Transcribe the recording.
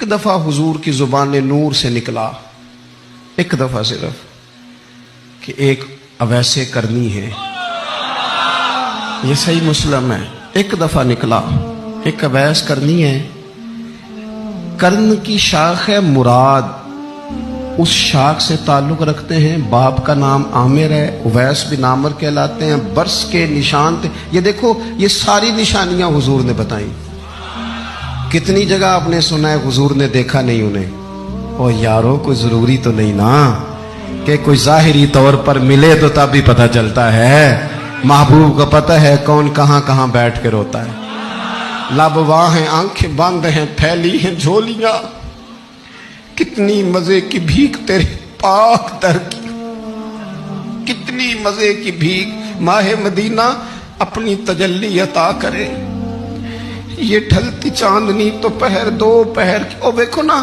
ایک دفعہ حضور کی زبان نور سے نکلا، ایک دفعہ صرف، کہ ایک اویسے کرنی ہے، یہ صحیح مسلم ہے، ایک دفعہ نکلا، ایک اویس کرنی ہے۔ کرن کی شاخ ہے مراد، اس شاخ سے تعلق رکھتے ہیں، باپ کا نام عامر ہے، اویس بن عامر کہلاتے ہیں، برس کے نشان تھے۔ یہ دیکھو، یہ ساری نشانیاں حضور نے بتائیں۔ کتنی جگہ آپ نے سنا ہے حضور نے دیکھا نہیں انہیں؟ او یارو، کوئی ضروری تو نہیں نا کہ کوئی ظاہری طور پر ملے تو تب بھی پتہ چلتا ہے۔ محبوب کو پتہ ہے کون کہاں کہاں بیٹھ کے روتا ہے۔ لب واہ ہیں، آنکھیں بند ہیں، پھیلی ہیں جھولیاں، کتنی مزے کی بھیک تیرے پاک در کی، کتنی مزے کی بھیک ماہ مدینہ اپنی تجلی عطا کرے۔ یہ ڈھلتی چاندنی تو پہر دو پہر کی، او دیکھو نا